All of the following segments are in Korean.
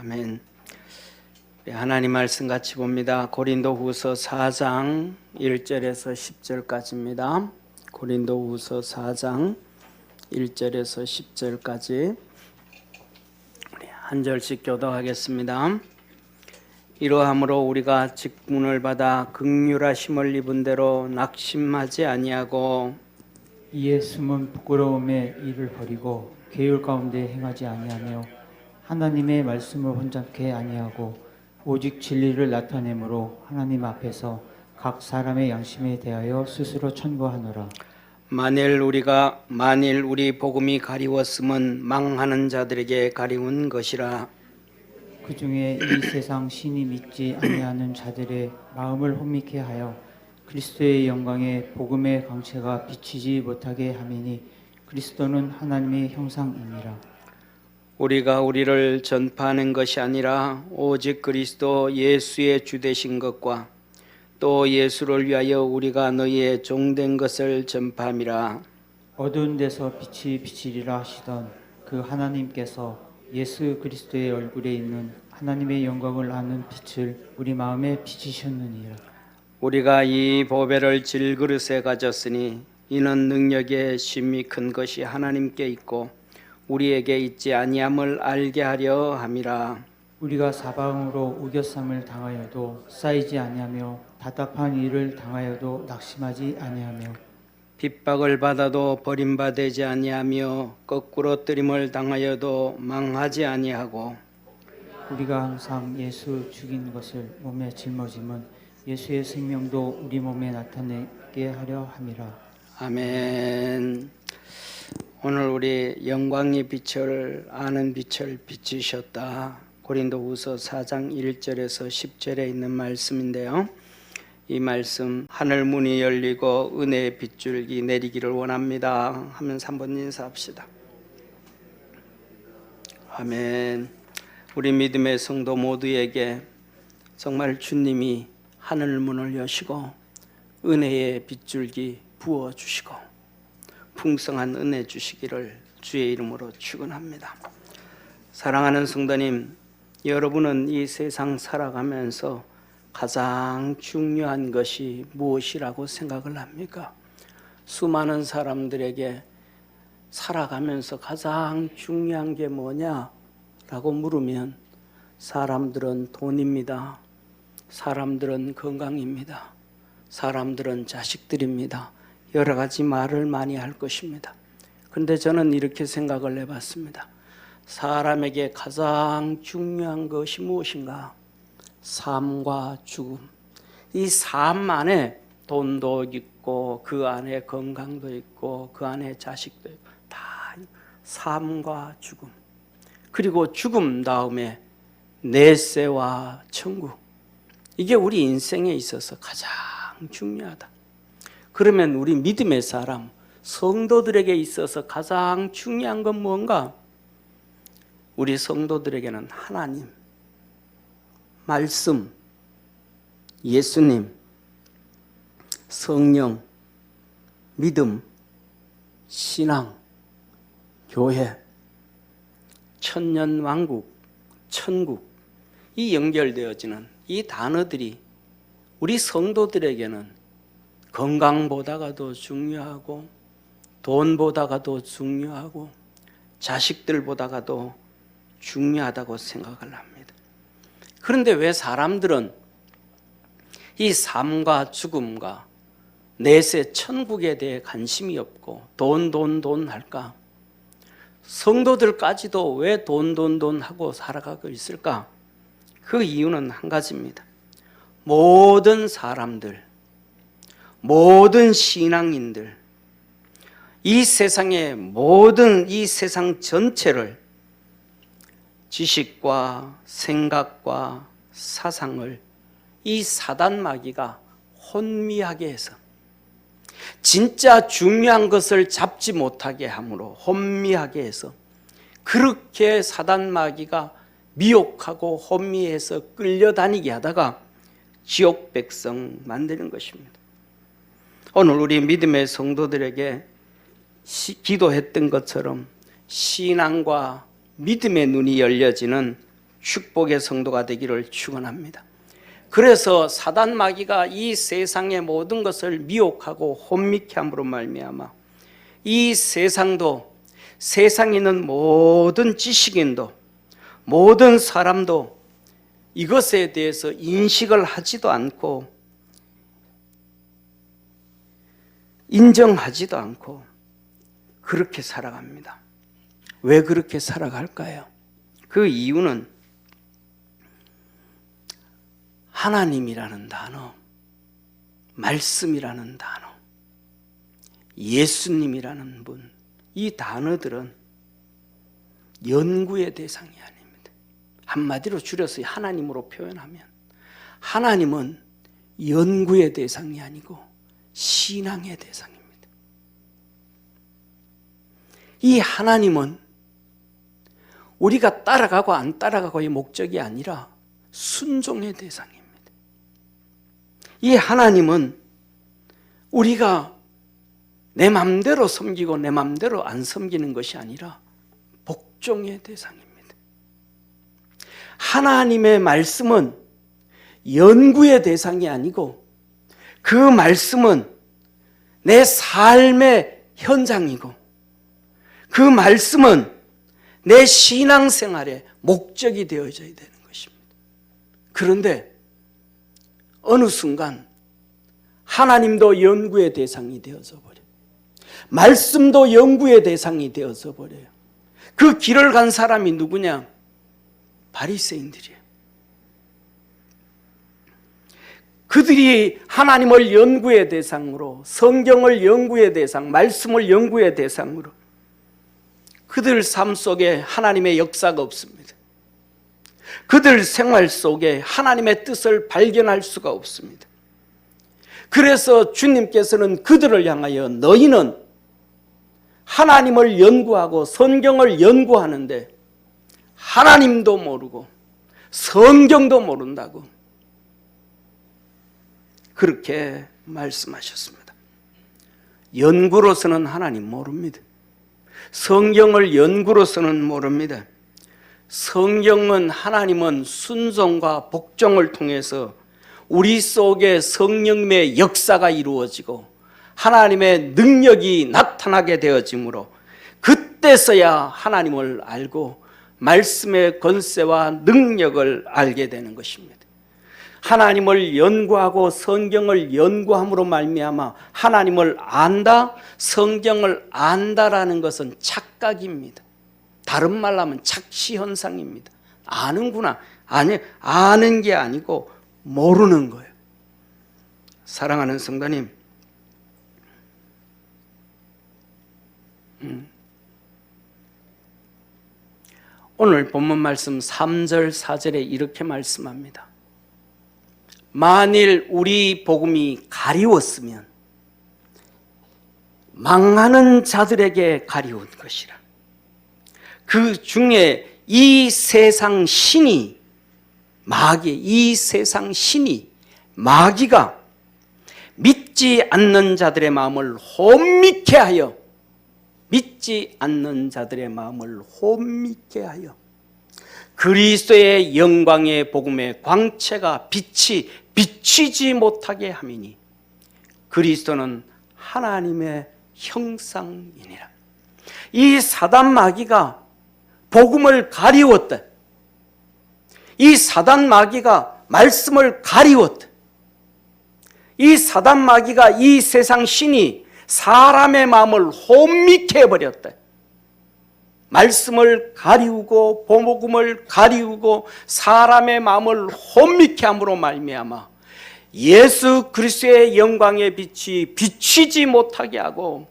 아멘. 하나님 말씀 같이 봅니다. 고린도후서 4장 1절에서 10절까지입니다. 고린도후서 4장 1절에서 10절까지 우리 한 절씩 교독하겠습니다. 이러함으로 우리가 직분을 받아 긍휼하심을 입은 대로 낙심하지 아니하고 이에 숨은 부끄러움의 일을 버리고 계율 가운데 행하지 아니하며 하나님의 말씀을 혼잡케 아니하고 오직 진리를 나타내므로 하나님 앞에서 각 사람의 양심에 대하여 스스로 천거하노라. 만일 우리 복음이 가리웠음은 망하는 자들에게 가리운 것이라. 그 중에 이 세상 신이 믿지 아니하는 자들의 마음을 혼미케 하여 그리스도의 영광에 복음의 광채가 비치지 못하게 함이니 그리스도는 하나님의 형상이니라. 우리가 우리를 전파하는 것이 아니라 오직 그리스도 예수의 주되신 것과 또 예수를 위하여 우리가 너희의 종된 것을 전파함이라. 어두운 데서 빛이 비치리라 하시던 그 하나님께서 예수 그리스도의 얼굴에 있는 하나님의 영광을 아는 빛을 우리 마음에 비치셨느니라. 우리가 이 보배를 질그릇에 가졌으니 이는 능력의 심히 큰 것이 하나님께 있고 우리에게 있지 아니함을 알게 하려 함이라. 우리가 사방으로 우겨쌈을 당하여도 쌓이지 아니하며 답답한 일을 당하여도 낙심하지 아니하며 핍박을 받아도 버림받지 아니하며 거꾸로 뜨림을 당하여도 망하지 아니하고 우리가 항상 예수 죽인 것을 몸에 짊어짐은 예수의 생명도 우리 몸에 나타내게 하려 함이라. 아멘. 오늘 우리 영광의 빛을 아는 빛을 비치셨다. 고린도후서 4장 1절에서 10절에 있는 말씀인데요. 이 말씀 하늘 문이 열리고 은혜의 빗줄기 내리기를 원합니다 하면서 한번 인사합시다. 아멘. 우리 믿음의 성도 모두에게 정말 주님이 하늘 문을 여시고 은혜의 빗줄기 부어주시고 풍성한 은혜 주시기를 주의 이름으로 축원합니다. 사랑하는 성도님, 여러분은 이 세상 살아가면서 가장 중요한 것이 무엇이라고 생각을 합니까? 수많은 사람들에게 살아가면서 가장 중요한 게 뭐냐라고 물으면 사람들은 돈입니다. 사람들은 건강입니다. 사람들은 자식들입니다. 여러 가지 말을 많이 할 것입니다. 그런데 저는 이렇게 생각을 해봤습니다. 사람에게 가장 중요한 것이 무엇인가? 삶과 죽음. 이 삶 안에 돈도 있고 그 안에 건강도 있고 그 안에 자식도 있고 다 삶과 죽음. 그리고 죽음 다음에 내세와 천국. 이게 우리 인생에 있어서 가장 중요하다. 그러면 우리 믿음의 사람, 성도들에게 있어서 가장 중요한 건 뭔가? 우리 성도들에게는 하나님, 말씀, 예수님, 성령, 믿음, 신앙, 교회, 천년왕국, 천국, 이 연결되어지는 이 단어들이 우리 성도들에게는 건강보다가 더 중요하고 돈보다가 더 중요하고 자식들보다가 더 중요하다고 생각을 합니다. 그런데 왜 사람들은 이 삶과 죽음과 내세 천국에 대해 관심이 없고 돈 할까? 성도들까지도 왜 돈 하고 살아가고 있을까? 그 이유는 한 가지입니다. 모든 사람들, 모든 신앙인들, 이 세상의 모든 이 세상 전체를 지식과 생각과 사상을 이 사단 마귀가 혼미하게 해서 진짜 중요한 것을 잡지 못하게 함으로 혼미하게 해서 그렇게 사단 마귀가 미혹하고 혼미해서 끌려다니게 하다가 지옥 백성 만드는 것입니다. 오늘 우리 믿음의 성도들에게 기도했던 것처럼 신앙과 믿음의 눈이 열려지는 축복의 성도가 되기를 축원합니다. 그래서 사단 마귀가 이 세상의 모든 것을 미혹하고 혼미케 함으로 말미암아 이 세상도, 세상에 있는 모든 지식인도, 모든 사람도 이것에 대해서 인식을 하지도 않고 인정하지도 않고 그렇게 살아갑니다. 왜 그렇게 살아갈까요? 그 이유는 하나님이라는 단어, 말씀이라는 단어, 예수님이라는 분, 이 단어들은 연구의 대상이 아닙니다. 한마디로 줄여서 하나님으로 표현하면 하나님은 연구의 대상이 아니고 신앙의 대상입니다. 이 하나님은 우리가 따라가고 안 따라가고의 목적이 아니라 순종의 대상입니다. 이 하나님은 우리가 내 맘대로 섬기고 내 맘대로 안 섬기는 것이 아니라 복종의 대상입니다. 하나님의 말씀은 연구의 대상이 아니고 그 말씀은 내 삶의 현장이고 그 말씀은 내 신앙생활의 목적이 되어져야 되는 것입니다. 그런데 어느 순간 하나님도 연구의 대상이 되어져 버려요. 말씀도 연구의 대상이 되어져 버려요. 그 길을 간 사람이 누구냐? 바리새인들이에요. 그들이 하나님을 연구의 대상으로, 성경을 연구의 대상, 말씀을 연구의 대상으로 그들 삶 속에 하나님의 역사가 없습니다. 그들 생활 속에 하나님의 뜻을 발견할 수가 없습니다. 그래서 주님께서는 그들을 향하여 너희는 하나님을 연구하고 성경을 연구하는데 하나님도 모르고 성경도 모른다고 그렇게 말씀하셨습니다. 연구로서는 하나님 모릅니다. 성경을 연구로서는 모릅니다. 성경은 하나님은 순종과 복종을 통해서 우리 속에 성령의 역사가 이루어지고 하나님의 능력이 나타나게 되어지므로 그때서야 하나님을 알고 말씀의 권세와 능력을 알게 되는 것입니다. 하나님을 연구하고 성경을 연구함으로 말미암아 하나님을 안다, 성경을 안다라는 것은 착각입니다. 다른 말로 하면 착시현상입니다. 아는구나. 아니, 아는 게 아니고 모르는 거예요. 사랑하는 성도님, 오늘 본문 말씀 3절 4절에 이렇게 말씀합니다. 만일 우리 복음이 가리웠으면 망하는 자들에게 가리운 것이라. 그 중에 이 세상 신이 이 세상 신이 마귀가 믿지 않는 자들의 마음을 혼미케 하여 그리스도의 영광의 복음의 광채가 빛이 비치지 못하게 함이니 그리스도는 하나님의 형상이니라. 이 사단 마귀가 복음을 가리웠다. 이 사단 마귀가 말씀을 가리웠다. 이 사단 마귀가 이 세상 신이 사람의 마음을 혼미케 해버렸다. 말씀을 가리우고 복음을 가리우고 사람의 마음을 혼미케 함으로 말미암아 예수 그리스도의 영광의 빛이 비치지 못하게 하고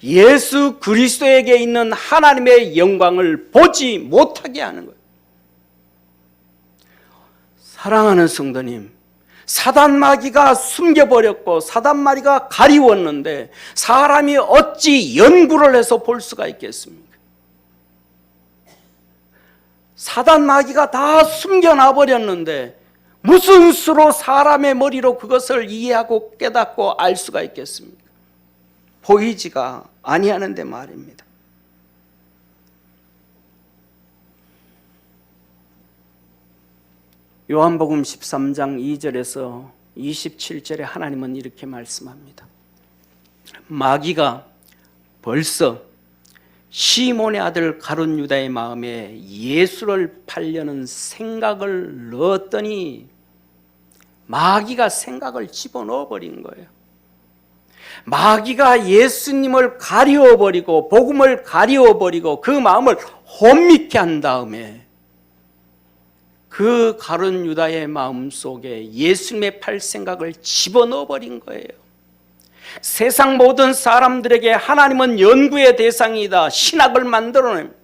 예수 그리스도에게 있는 하나님의 영광을 보지 못하게 하는 거예요. 사랑하는 성도님, 사단 마귀가 숨겨버렸고 사단 마귀가 가리웠는데 사람이 어찌 연구를 해서 볼 수가 있겠습니까? 사단 마귀가 다 숨겨놔버렸는데 무슨 수로 사람의 머리로 그것을 이해하고 깨닫고 알 수가 있겠습니까? 보이지가 아니하는데 말입니다. 요한복음 13장 2절에서 27절에 하나님은 이렇게 말씀합니다. 마귀가 벌써 시몬의 아들 가룟 유다의 마음에 예수를 팔려는 생각을 넣었더니 마귀가 생각을 집어넣어 버린 거예요. 마귀가 예수님을 가리워 버리고 복음을 가리워 버리고 그 마음을 혼미케 한 다음에 그 가룟 유다의 마음속에 예수님의 팔 생각을 집어넣어 버린 거예요. 세상 모든 사람들에게 하나님은 연구의 대상이다. 신학을 만들어냅니다.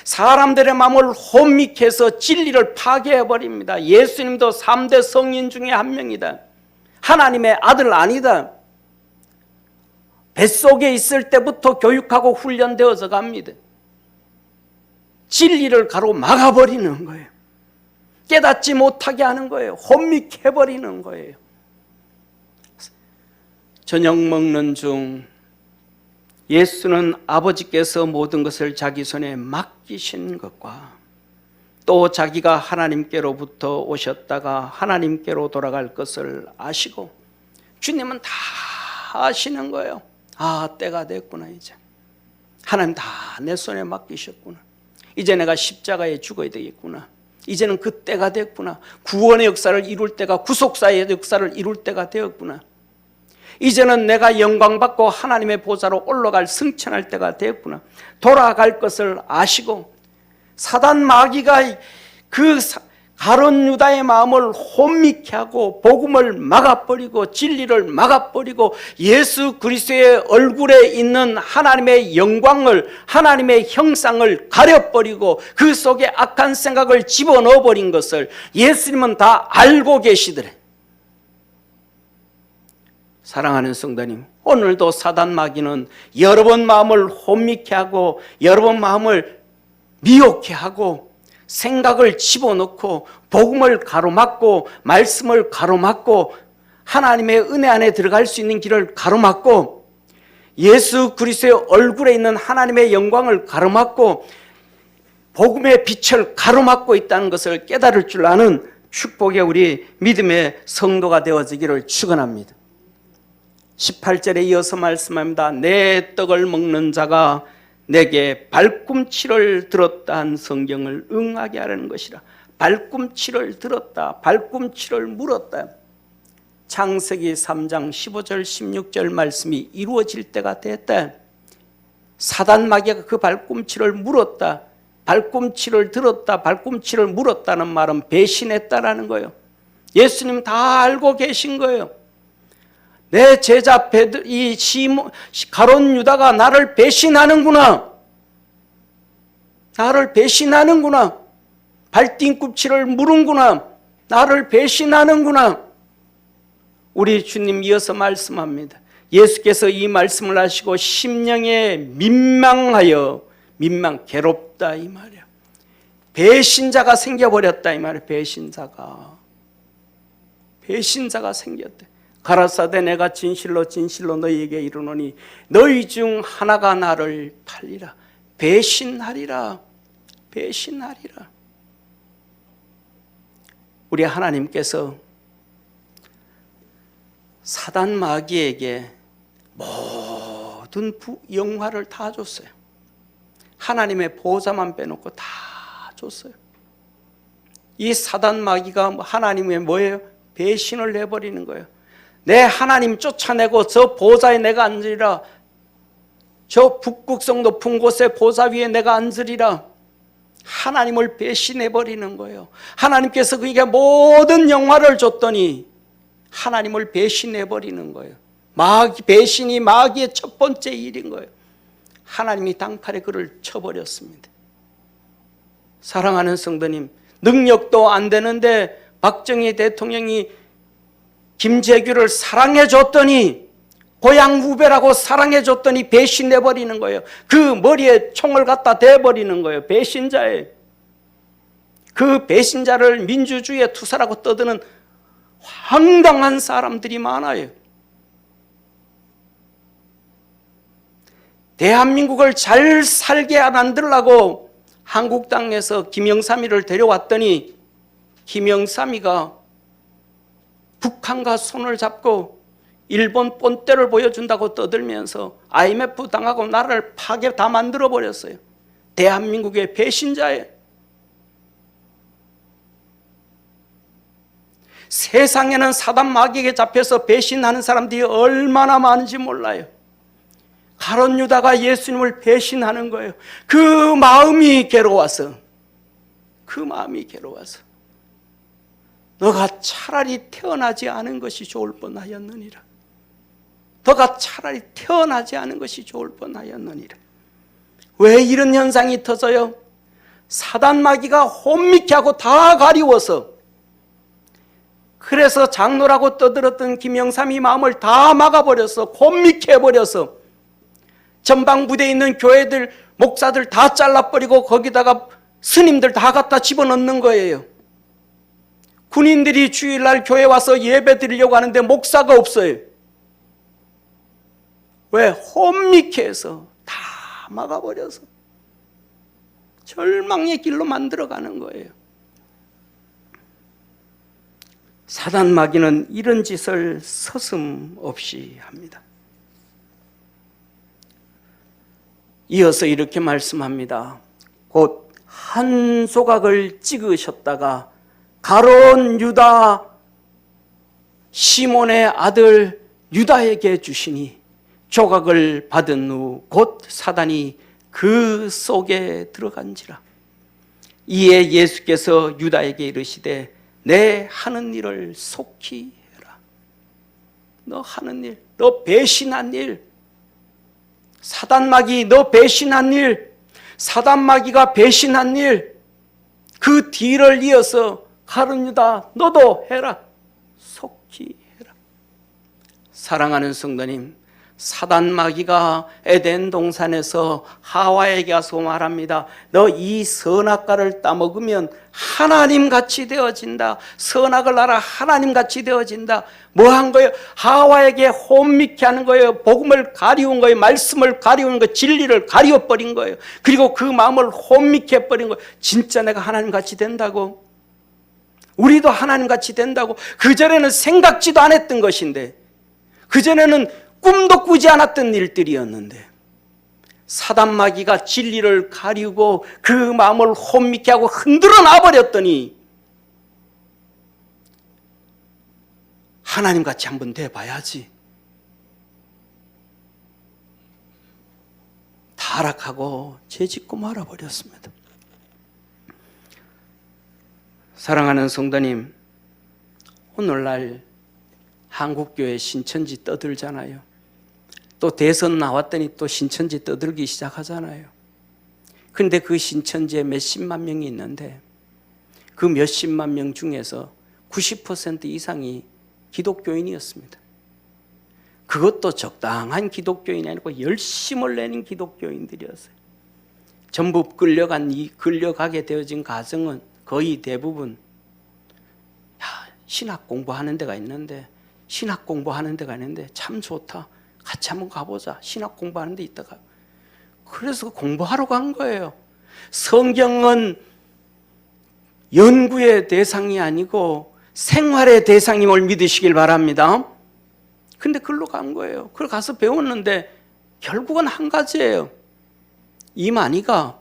사람들의 마음을 혼미케 해서 진리를 파괴해버립니다. 예수님도 3대 성인 중에 한 명이다. 하나님의 아들 아니다. 뱃속에 있을 때부터 교육하고 훈련되어서 갑니다. 진리를 가로막아버리는 거예요. 깨닫지 못하게 하는 거예요. 혼미케 해버리는 거예요. 저녁 먹는 중 예수는 아버지께서 모든 것을 자기 손에 맡기신 것과 또 자기가 하나님께로부터 오셨다가 하나님께로 돌아갈 것을 아시고 주님은 다 아시는 거예요. 아, 때가 됐구나. 이제 하나님 다 내 손에 맡기셨구나. 이제 내가 십자가에 죽어야 되겠구나. 이제는 그 때가 됐구나. 구원의 역사를 이룰 때가, 구속사의 역사를 이룰 때가 되었구나. 이제는 내가 영광받고 하나님의 보좌로 올라갈 승천할 때가 되었구나. 돌아갈 것을 아시고 사단 마귀가 그 가룟 유다의 마음을 혼미케 하고 복음을 막아버리고 진리를 막아버리고 예수 그리스도의 얼굴에 있는 하나님의 영광을, 하나님의 형상을 가려버리고 그 속에 악한 생각을 집어넣어버린 것을 예수님은 다 알고 계시더래. 사랑하는 성도님, 오늘도 사단 마귀는 여러분 마음을 혼미케 하고 여러분 마음을 미혹케 하고 생각을 집어넣고 복음을 가로막고 말씀을 가로막고 하나님의 은혜 안에 들어갈 수 있는 길을 가로막고 예수 그리스도의 얼굴에 있는 하나님의 영광을 가로막고 복음의 빛을 가로막고 있다는 것을 깨달을 줄 아는 축복의 우리 믿음의 성도가 되어지기를 축원합니다. 18절에 이어서 말씀합니다. 내 떡을 먹는 자가 내게 발꿈치를 들었다 한 성경을 응하게 하라는 것이라. 발꿈치를 들었다, 발꿈치를 물었다. 창세기 3장 15절 16절 말씀이 이루어질 때가 됐다. 사단 마귀가 그 발꿈치를 물었다, 발꿈치를 들었다, 발꿈치를 물었다는 말은 배신했다라는 거예요. 예수님 다 알고 계신 거예요. 내 제자 베드, 이 가룟 유다가 나를 배신하는구나. 나를 배신하는구나. 발뒤꿈치를 무는구나. 나를 배신하는구나. 우리 주님 이어서 말씀합니다. 예수께서 이 말씀을 하시고 심령에 민망하여, 괴롭다 이 말이야. 배신자가 생겨버렸다 이 말이야. 배신자가 생겼대. 가라사대 내가 진실로 너희에게 이르노니 너희 중 하나가 나를 팔리라. 배신하리라. 우리 하나님께서 사단 마귀에게 모든 영화를 다 줬어요. 하나님의 보좌만 빼놓고 다 줬어요. 이 사단 마귀가 하나님의 뭐예요? 배신을 해버리는 거예요. 내 하나님 쫓아내고 저 보좌에 내가 앉으리라. 저 북극성 높은 곳에 보좌 위에 내가 앉으리라. 하나님을 배신해버리는 거예요. 하나님께서 그에게 모든 영화를 줬더니 하나님을 배신해버리는 거예요. 배신이 마귀의 첫 번째 일인 거예요. 하나님이 단칼에 그를 쳐버렸습니다. 사랑하는 성도님, 능력도 안 되는데 박정희 대통령이 김재규를 사랑해줬더니, 고향 후배라고 사랑해줬더니 배신해버리는 거예요. 그 머리에 총을 갖다 대버리는 거예요. 배신자예요. 그 배신자를 민주주의의 투사라고 떠드는 황당한 사람들이 많아요. 대한민국을 잘 살게 만들려고 한국 땅에서 김영삼이를 데려왔더니 김영삼이가 북한과 손을 잡고 일본 본때를 보여준다고 떠들면서 IMF 당하고 나라를 파괴 다 만들어버렸어요. 대한민국의 배신자예요. 세상에는 사단 마귀에게 잡혀서 배신하는 사람들이 얼마나 많은지 몰라요. 가룟 유다가 예수님을 배신하는 거예요. 그 마음이 괴로워서 너가 차라리 태어나지 않은 것이 좋을 뻔하였느니라. 너가 차라리 태어나지 않은 것이 좋을 뻔하였느니라. 왜 이런 현상이 터져요? 사단 마귀가 혼미케 하고 다 가리워서, 그래서 장로라고 떠들었던 김영삼이 마음을 다 막아버려서 혼미케 해버려서 전방 부대에 있는 교회들 목사들 다 잘라버리고 거기다가 스님들 다 갖다 집어넣는 거예요. 군인들이 주일날 교회 와서 예배 드리려고 하는데 목사가 없어요. 왜? 혼미케 해서 다 막아버려서 절망의 길로 만들어가는 거예요. 사단 마귀는 이런 짓을 서슴없이 합니다. 이어서 이렇게 말씀합니다. 곧 한 조각을 찍으셨다가 가룟 유다 시몬의 아들 유다에게 주시니 조각을 받은 후 곧 사단이 그 속에 들어간지라. 이에 예수께서 유다에게 이르시되 내 하는 일을 속히 해라. 너 하는 일, 너 배신한 일, 사단 마귀 너 배신한 일, 사단 마귀가 배신한 일, 그 뒤를 이어서 가룟 유다 너도 해라. 속히 해라. 사랑하는 성도님, 사단 마귀가 에덴 동산에서 하와에게 와서 말합니다. 너 이 선악과를 따먹으면 하나님같이 되어진다. 선악을 알아 하나님같이 되어진다. 뭐 한 거예요? 하와에게 혼미케 하는 거예요. 복음을 가리운 거예요. 말씀을 가리운 거예요. 진리를 가리워버린 거예요. 그리고 그 마음을 혼미케 해버린 거예요. 진짜 내가 하나님같이 된다고? 우리도 하나님같이 된다고? 그전에는 생각지도 않았던 것인데, 그전에는 꿈도 꾸지 않았던 일들이었는데, 사단 마귀가 진리를 가리우고 그 마음을 혼미케 하고 흔들어 놔버렸더니 하나님같이 한번 돼봐야지. 타락하고 죄짓고 말아버렸습니다. 사랑하는 성도님, 오늘날 한국교회 신천지 떠들잖아요. 또 대선 나왔더니 또 신천지 떠들기 시작하잖아요. 그런데 그 신천지에 몇십만 명이 있는데 그 몇십만 명 중에서 90% 이상이 기독교인이었습니다. 그것도 적당한 기독교인이 아니고 열심을 내는 기독교인들이었어요. 전부 끌려가게 되어진 가정은 거의 대부분 신학 공부하는 데가 있는데 참 좋다. 같이 한번 가보자. 신학 공부하는 데 있다가. 그래서 공부하러 간 거예요. 성경은 연구의 대상이 아니고 생활의 대상임을 믿으시길 바랍니다. 근데 글로 간 거예요. 그걸 가서 배웠는데 결국은 한 가지예요. 이만희가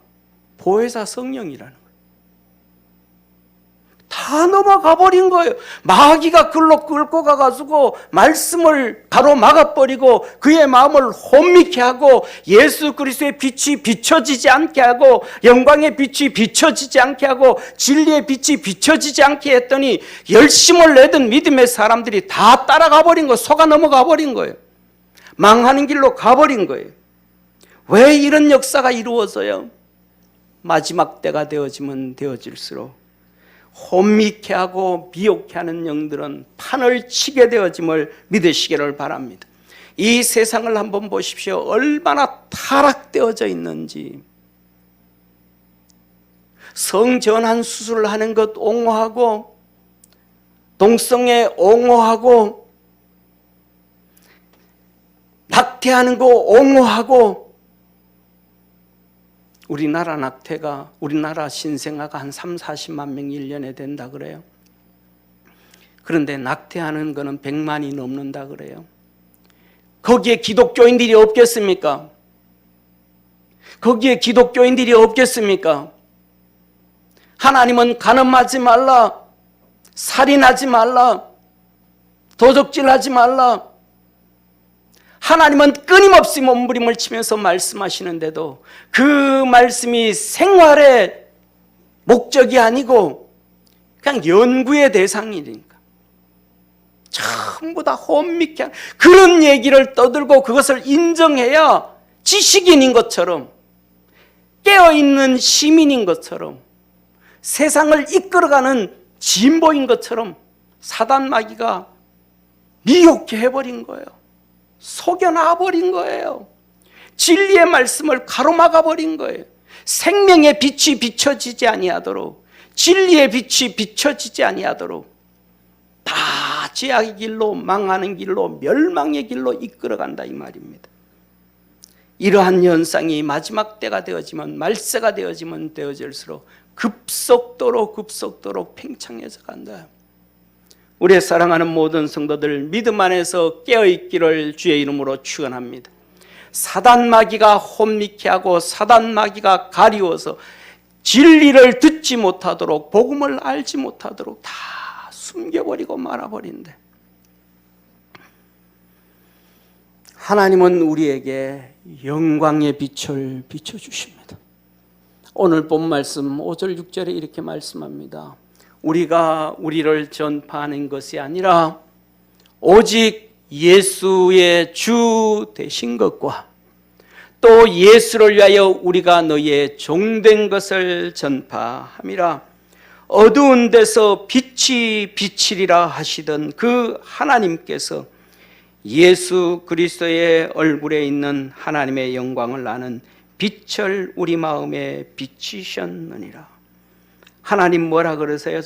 보혜사 성령이라는 거예요. 다 넘어가 버린 거예요. 마귀가 글로 끌고 가가지고 말씀을 가로막아버리고 그의 마음을 혼미케 하고 예수 그리스도의 빛이 비춰지지 않게 하고 영광의 빛이 비춰지지 않게 하고 진리의 빛이 비춰지지 않게 했더니 열심을 내던 믿음의 사람들이 다 따라가 버린 거예요. 속아 넘어가 버린 거예요. 망하는 길로 가버린 거예요. 왜 이런 역사가 이루어져요? 마지막 때가 되어지면 되어질수록 혼미케 하고 미혹케 하는 영들은 판을 치게 되어짐을 믿으시기를 바랍니다. 이 세상을 한번 보십시오. 얼마나 타락되어져 있는지. 성전환 수술을 하는 것 옹호하고 동성애 옹호하고 낙태하는 거 옹호하고 우리나라 낙태가, 우리나라 신생아가 한 30, 40만 명 1년에 된다 그래요. 그런데 낙태하는 거는 100만이 넘는다 그래요. 거기에 기독교인들이 없겠습니까? 거기에 기독교인들이 없겠습니까? 하나님은 간음하지 말라, 살인하지 말라, 도적질하지 말라. 하나님은 끊임없이 몸부림을 치면서 말씀하시는데도 그 말씀이 생활의 목적이 아니고 그냥 연구의 대상이니까 전부 다 혼미케 그런 얘기를 떠들고 그것을 인정해야 지식인인 것처럼, 깨어있는 시민인 것처럼, 세상을 이끌어가는 진보인 것처럼 사단 마귀가 미혹해 해버린 거예요. 속여놔버린 거예요. 진리의 말씀을 가로막아 버린 거예요. 생명의 빛이 비춰지지 아니하도록, 진리의 빛이 비춰지지 아니하도록 다 죄악의 길로, 망하는 길로, 멸망의 길로 이끌어간다 이 말입니다. 이러한 현상이 마지막 때가 되어지면, 말세가 되어질수록 급속도로 팽창해져 간다. 우리의 사랑하는 모든 성도들, 믿음 안에서 깨어있기를 주의 이름으로 축원합니다. 사단 마귀가 혼미케 하고 사단 마귀가 가리워서 진리를 듣지 못하도록, 복음을 알지 못하도록 다 숨겨버리고 말아버린대. 하나님은 우리에게 영광의 빛을 비춰주십니다. 오늘 본 말씀 5절 6절에 이렇게 말씀합니다. 우리가 우리를 전파하는 것이 아니라 오직 예수의 주 되신 것과 또 예수를 위하여 우리가 너희의 종된 것을 전파함이라. 어두운 데서 빛이 비치리라 하시던 그 하나님께서 예수 그리스도의 얼굴에 있는 하나님의 영광을 아는 빛을 우리 마음에 비치셨느니라. 하나님 뭐라 그러세요?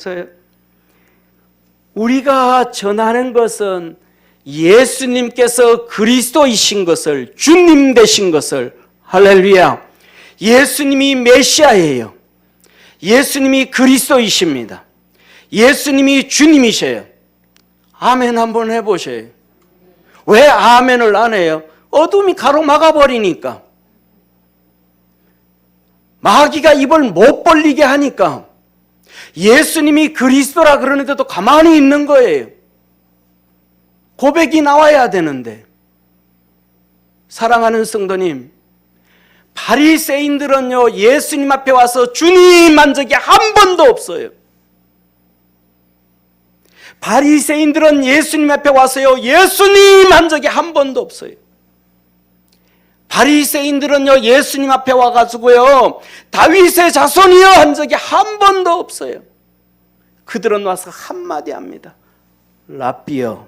우리가 전하는 것은 예수님께서 그리스도이신 것을, 주님 되신 것을, 할렐루야, 예수님이 메시아예요. 예수님이 그리스도이십니다. 예수님이 주님이셔요. 아멘 한번 해보세요. 왜 아멘을 안 해요? 어둠이 가로막아 버리니까, 마귀가 입을 못 벌리게 하니까. 예수님이 그리스도라 그러는데도 가만히 있는 거예요. 고백이 나와야 되는데. 사랑하는 성도님, 바리새인들은요 예수님 앞에 와서 주님 한 적이 한 번도 없어요. 바리새인들은 예수님 앞에 와서요 예수님 한 적이 한 번도 없어요. 바리새인들은요 예수님 앞에 와가지고요 다윗의 자손이여 한 적이 한 번도 없어요. 그들은 와서 한마디 합니다. 랍비여,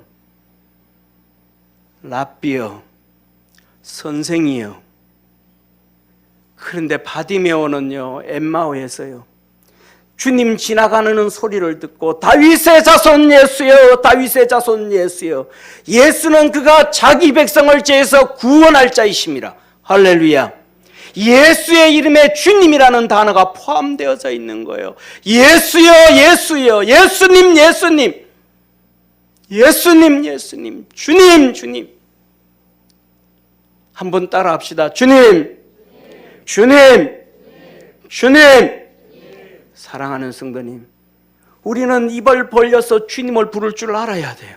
랍비여, 선생이여. 그런데 바디메오는요 엠마오에서요 주님 지나가는 소리를 듣고 다윗의 자손 예수여, 다윗의 자손 예수여. 예수는 그가 자기 백성을 죄에서 구원할 자이심이라. 할렐루야. 예수의 이름에 주님이라는 단어가 포함되어져 있는 거예요. 예수여, 예수여, 예수님, 예수님, 예수님, 예수님, 주님, 주님. 한번 따라 합시다. 주님, 주님, 주님. 사랑하는 성도님, 우리는 입을 벌려서 주님을 부를 줄 알아야 돼요.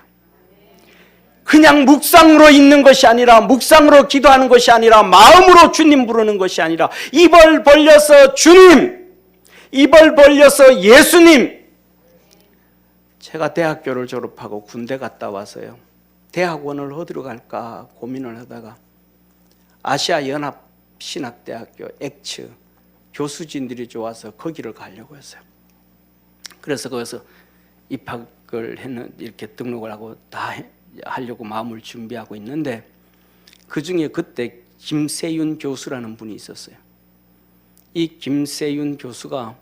그냥 묵상으로 있는 것이 아니라, 묵상으로 기도하는 것이 아니라, 마음으로 주님 부르는 것이 아니라, 입을 벌려서 주님, 입을 벌려서 예수님. 제가 대학교를 졸업하고 군대 갔다 와서요 대학원을 어디로 갈까 고민을 하다가 아시아연합신학대학교 엑츠 교수진들이 좋아서 거기를 가려고 했어요. 그래서 거기서 입학을 했는, 이렇게 등록을 하고 다 하려고 마음을 준비하고 있는데, 그 중에 그때 김세윤 교수라는 분이 있었어요. 이 김세윤 교수가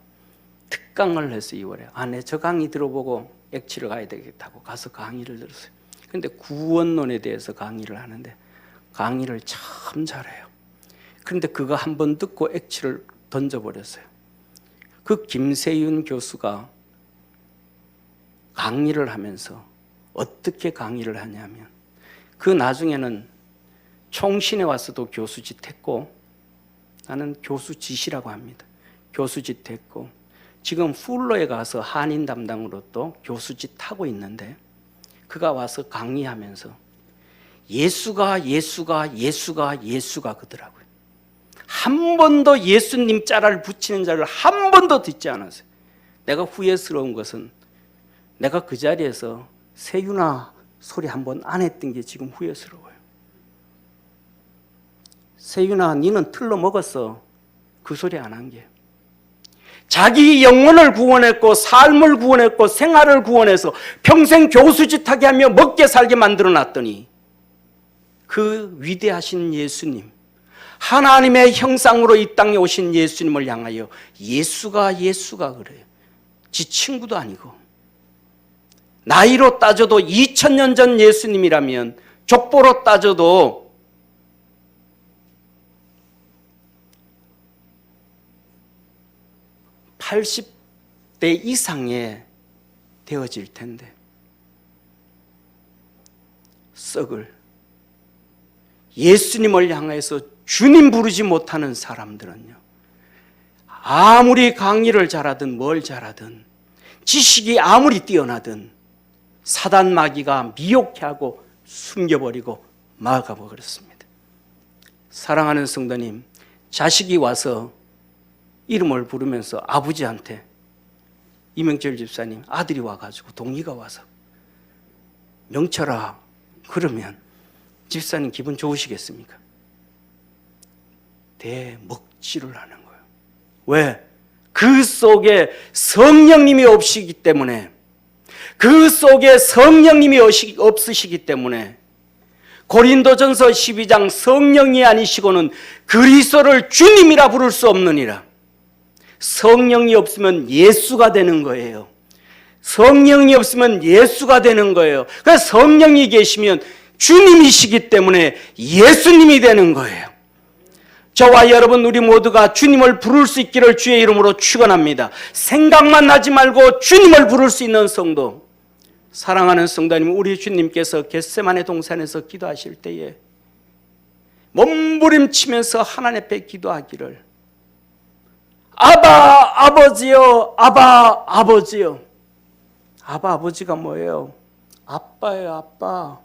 특강을 해서 2월에 네, 저 강의 들어보고 엑치를 가야 되겠다고 가서 강의를 들었어요. 그런데 구원론에 대해서 강의를 하는데 강의를 참 잘해요. 그런데 그거 한번 듣고 엑치를 던져버렸어요. 그 김세윤 교수가 강의를 하면서 어떻게 강의를 하냐면 그 나중에는 총신에 와서도 교수짓 했고, 나는 교수짓이라고 합니다. 교수짓 했고, 지금 풀러에 가서 한인 담당으로 또 교수짓 하고 있는데, 그가 와서 강의하면서 예수가 그러더라고요. 한 번도 예수님 자를 붙이는 자를 한 번도 듣지 않았어요. 내가 후회스러운 것은 내가 그 자리에서 세윤아 소리 한 번 안 했던 게 지금 후회스러워요. 세윤아, 니는 틀러 먹었어. 그 소리 안 한 게. 자기 영혼을 구원했고 삶을 구원했고 생활을 구원해서 평생 교수짓하게 하며 먹게 살게 만들어 놨더니 그 위대하신 예수님, 하나님의 형상으로 이 땅에 오신 예수님을 향하여 예수가 그래요. 지 친구도 아니고, 나이로 따져도 2000년 전 예수님이라면 족보로 따져도 80대 이상에 되어질 텐데, 썩을 예수님을 향해서 주님 부르지 못하는 사람들은요, 아무리 강의를 잘하든 뭘 잘하든 지식이 아무리 뛰어나든 사단 마귀가 미혹해하고 숨겨버리고 막아버렸습니다. 사랑하는 성도님, 자식이 와서 이름을 부르면서 아버지한테, 이명철 집사님 아들이 와가지고 동의가 와서 명철아 그러면 집사님 기분 좋으시겠습니까? 대먹지를 하는 거예요. 왜? 그 속에 성령님이 없으시기 때문에, 그 속에 성령님이 없으시기 때문에 고린도전서 12장 성령이 아니시고는 그리스도를 주님이라 부를 수 없느니라. 성령이 없으면 예수가 되는 거예요. 성령이 없으면 예수가 되는 거예요. 그래서 성령이 계시면 주님이시기 때문에 예수님이 되는 거예요. 저와 여러분 우리 모두가 주님을 부를 수 있기를 주의 이름으로 축원합니다. 생각만 나지 말고 주님을 부를 수 있는 성도, 사랑하는 성도님, 우리 주님께서 겟세마네 동산에서 기도하실 때에 몸부림치면서 하나님 앞에 기도하기를, 아바 아버지요, 아바 아버지요. 아바 아버지가 뭐예요? 아빠예요, 아빠.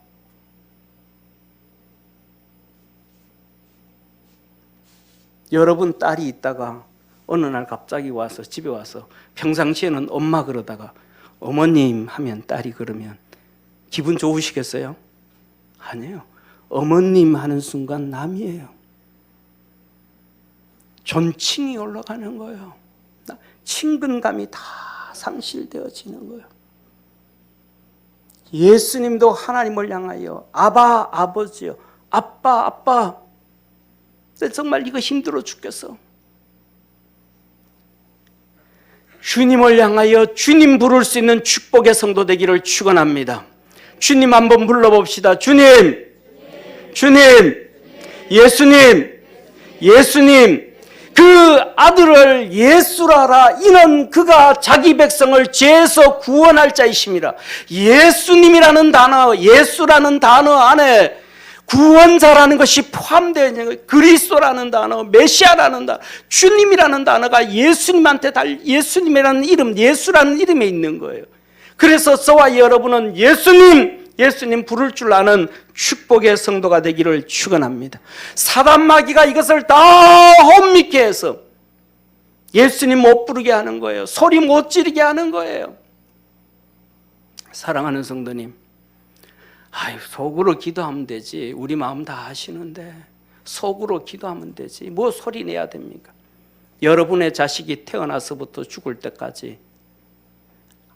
여러분 딸이 있다가 어느 날 갑자기 와서 집에 와서, 평상시에는 엄마 그러다가 어머님 하면 딸이 그러면 기분 좋으시겠어요? 아니에요. 어머님 하는 순간 남이에요. 존칭이 올라가는 거예요. 친근감이 다 상실되어지는 거예요. 예수님도 하나님을 향하여 아바 아버지요, 아빠 아빠. 정말 이거 힘들어 죽겠어. 주님을 향하여 주님 부를 수 있는 축복의 성도 되기를 축원합니다. 주님 한번 불러봅시다. 주님, 주님, 예수님, 예수님. 그 아들을 예수라라. 이는 그가 자기 백성을 죄에서 구원할 자이심이라. 예수님이라는 단어, 예수라는 단어 안에 구원자라는 것이 포함되어 있는 거예요. 그리스도라는 단어, 메시아라는 단어, 주님이라는 단어가 예수님한테 예수님이라는 이름, 예수라는 이름에 있는 거예요. 그래서 저와 여러분은 예수님 부를 줄 아는 축복의 성도가 되기를 축원합니다. 사단 마귀가 이것을 다 혼미케 해서 예수님 못 부르게 하는 거예요. 소리 못 지르게 하는 거예요. 사랑하는 성도님, 속으로 기도하면 되지. 우리 마음 다 아시는데 속으로 기도하면 되지. 뭐 소리 내야 됩니까? 여러분의 자식이 태어나서부터 죽을 때까지